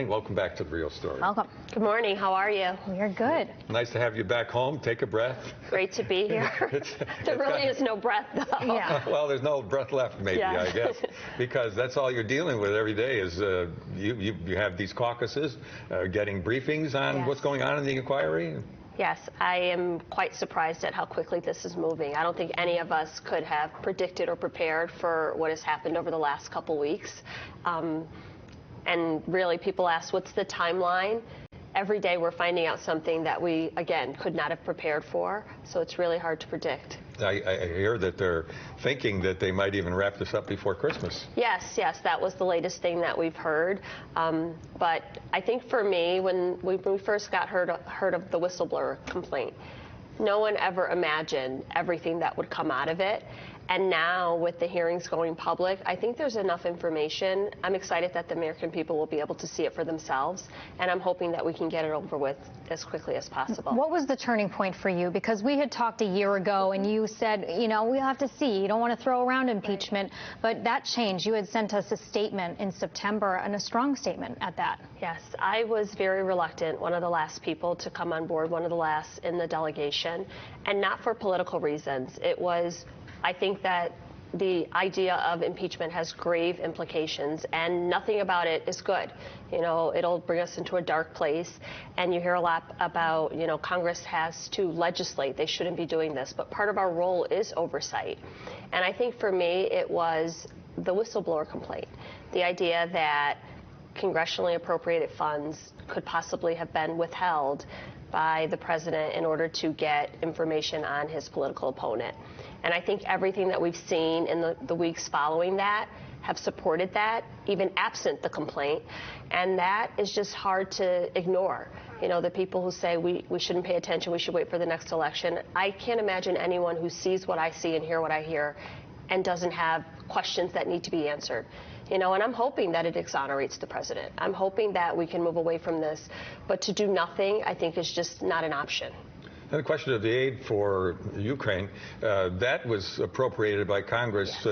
Welcome back to The Real Story. Welcome. Good morning. How are you? We're good. Nice to have you back home. Take a breath. Great to be here. There really is no breath, though. Yeah. Well, there's no breath left, maybe, Yeah. I guess, because that's all you're dealing with every day is you have these caucuses, getting briefings on what's going on in the inquiry. Yes, I am quite surprised at how quickly this is moving. I don't think any of us could have predicted or prepared for what has happened over the last couple weeks. And really, people ask, what's the timeline? Every day we're finding out something that we, again, could not have prepared for. So it's really hard to predict. I hear that they're thinking that they might even wrap this up before Christmas. Yes, that was the latest thing that we've heard. But I think for me, when we first got heard of the whistleblower complaint, no one ever imagined everything that would come out of it. And now, with the hearings going public, I think there's enough information. I'm excited that the American people will be able to see it for themselves, and I'm hoping that we can get it over with as quickly as possible. What was the turning point for you? Because we had talked a year ago, and you said, you know, we'll have to see. You don't want to throw around impeachment. Right. But that changed. You had sent us a statement in September, and a strong statement at that. Yes, I was very reluctant, one of the last people to come on board, one of the last in the delegation, and not for political reasons. It was, I think that the idea of impeachment has grave implications, and nothing about it is good. You know, it'll bring us into a dark place, and you hear a lot about, you know, Congress has to legislate. They shouldn't be doing this, but part of our role is oversight. And I think for me, it was the whistleblower complaint, the idea that congressionally appropriated funds could possibly have been withheld by the president in order to get information on his political opponent. And I think everything that we've seen in the weeks following that have supported that, even absent the complaint. And that is just hard to ignore. You know, the people who say we shouldn't pay attention, we should wait for the next election. I can't imagine anyone who sees what I see and hear what I hear and doesn't have questions that need to be answered. You know, and I'm hoping that it exonerates the president. I'm hoping that we can move away from this. But to do nothing, I think, is just not an option. And the question of the aid for Ukraine, that was appropriated by Congress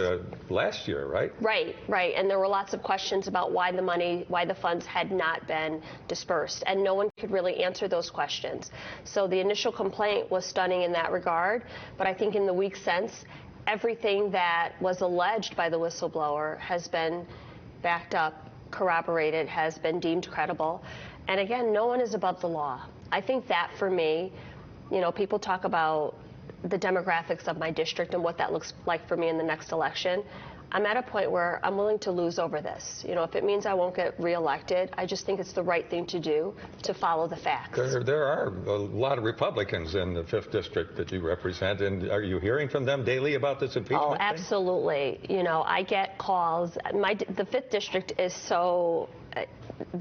last year, right? Right. And there were lots of questions about why the funds had not been dispersed. And no one could really answer those questions. So the initial complaint was stunning in that regard. But I think in the weeks since, everything that was alleged by the whistleblower has been backed up, corroborated, has been deemed credible. And again, no one is above the law. I think that, for me, you know, people talk about the demographics of my district and what that looks like for me in the next election. I'm at a point where I'm willing to lose over this. You know, if it means I won't get reelected, I just think it's the right thing to do, to follow the facts. There are a lot of Republicans in the 5th District that you represent, and are you hearing from them daily about this impeachment Oh, thing? absolutely. You know, I get calls. The 5th District is so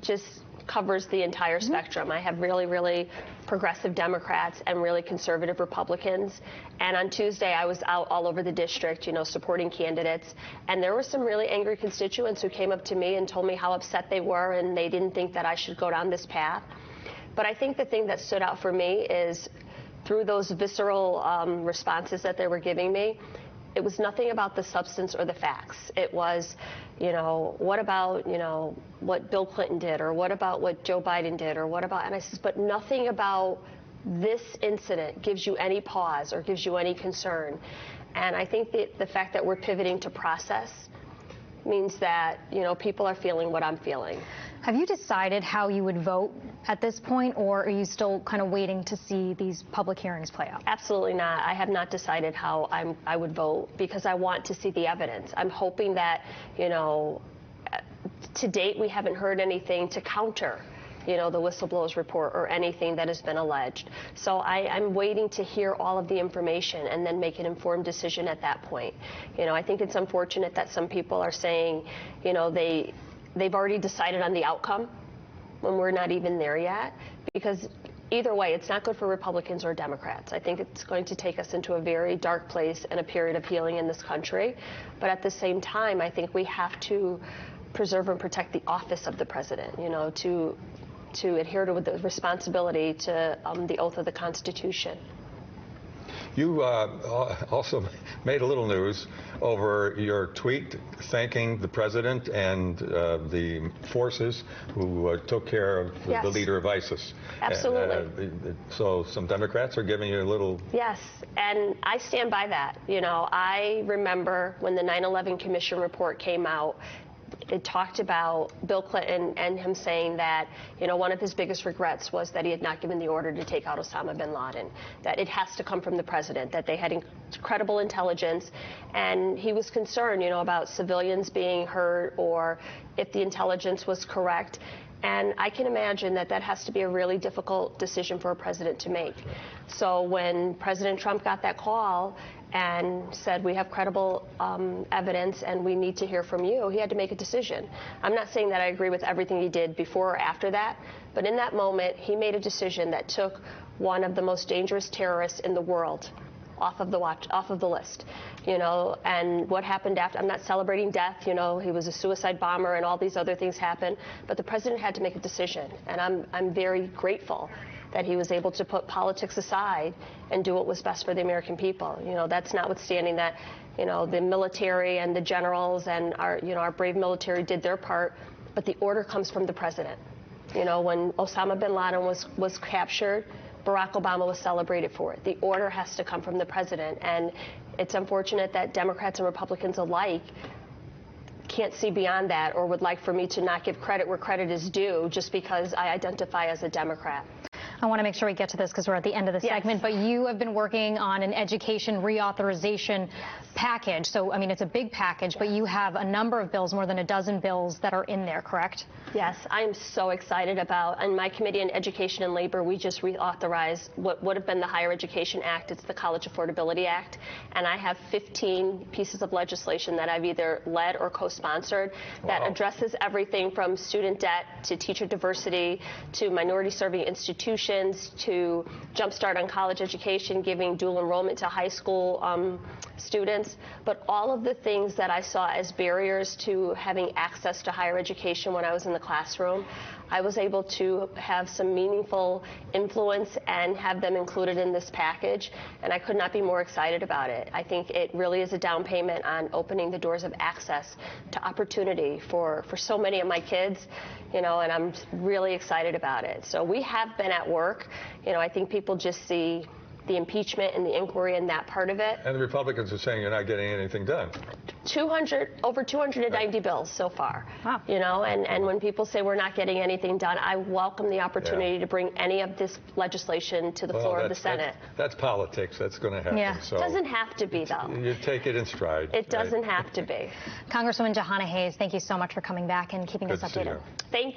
just covers the entire spectrum. I have really, really progressive Democrats and really conservative Republicans. And on Tuesday, I was out all over the district, you know, supporting candidates. And there were some really angry constituents who came up to me and told me how upset they were and they didn't think that I should go down this path. But I think the thing that stood out for me is through those visceral responses that they were giving me, it was nothing about the substance or the facts. It was, you know, what about, you know, what Bill Clinton did, or what about what Joe Biden did, or what about, and I said, but nothing about this incident gives you any pause or gives you any concern. And I think that the fact that we're pivoting to process means that, you know, people are feeling what I'm feeling. Have you decided how you would vote at this point, or are you still kind of waiting to see these public hearings play out? Absolutely not. I have not decided how I would vote because I want to see the evidence. I'm hoping that, you know, to date we haven't heard anything to counter, you know, the whistleblower's report or anything that has been alleged. So I'm waiting to hear all of the information and then make an informed decision at that point. You know, I think it's unfortunate that some people are saying, you know, they've already decided on the outcome when we're not even there yet, because either way, it's not good for Republicans or Democrats. I think it's going to take us into a very dark place and a period of healing in this country. But at the same time, I think we have to preserve and protect the office of the president, you know, to adhere to the responsibility to the oath of the Constitution. You also made a little news over your tweet thanking the president and the forces who took care of Yes. the leader of ISIS. Absolutely. So some Democrats are giving you a little... Yes, and I stand by that. You know, I remember when the 9/11 Commission report came out, it talked about Bill Clinton and him saying that, you know, one of his biggest regrets was that he had not given the order to take out Osama bin Laden, that it has to come from the president, that they had incredible intelligence, and he was concerned, you know, about civilians being hurt or if the intelligence was correct. And I can imagine that that has to be a really difficult decision for a president to make. So when President Trump got that call and said, we have credible evidence and we need to hear from you, he had to make a decision. I'm not saying that I agree with everything he did before or after that, but in that moment, he made a decision that took one of the most dangerous terrorists in the world off of the list, you know. And what happened after, I'm not celebrating death, you know, he was a suicide bomber and all these other things happened, but the president had to make a decision, and I'm very grateful that he was able to put politics aside and do what was best for the American people. You know, that's notwithstanding that, you know, the military and the generals and our brave military did their part, but the order comes from the president. You know, when Osama bin Laden was captured, Barack Obama was celebrated for it. The order has to come from the president, and it's unfortunate that Democrats and Republicans alike can't see beyond that or would like for me to not give credit where credit is due just because I identify as a Democrat. I want to make sure we get to this because we're at the end of the segment, but you have been working on an education reauthorization package. So, I mean, it's a big package, but you have a number of bills, more than a dozen bills that are in there, correct? Yes, I am so excited about, in my Committee on Education and Labor, we just reauthorized what would have been the Higher Education Act. It's the College Affordability Act, and I have 15 pieces of legislation that I've either led or co-sponsored that addresses everything from student debt to teacher diversity to minority-serving institutions to jumpstart on college education, giving dual enrollment to high school students, but all of the things that I saw as barriers to having access to higher education when I was in the classroom, I was able to have some meaningful influence and have them included in this package, and I could not be more excited about it. I think it really is a down payment on opening the doors of access to opportunity for so many of my kids, you know, and I'm really excited about it. So we have been at work. You know, I think people just see the impeachment and the inquiry and that part of it. And the Republicans are saying you're not getting anything done. Over 290 bills so far. Wow. You know, and when people say we're not getting anything done, I welcome the opportunity to bring any of this legislation to the floor of the Senate. That's politics. That's going to happen. Yeah. So It doesn't have to be, though. You take it in stride. It doesn't have to be. Congresswoman Jahana Hayes, thank you so much for coming back and keeping us Good to see updated. you. Thank you.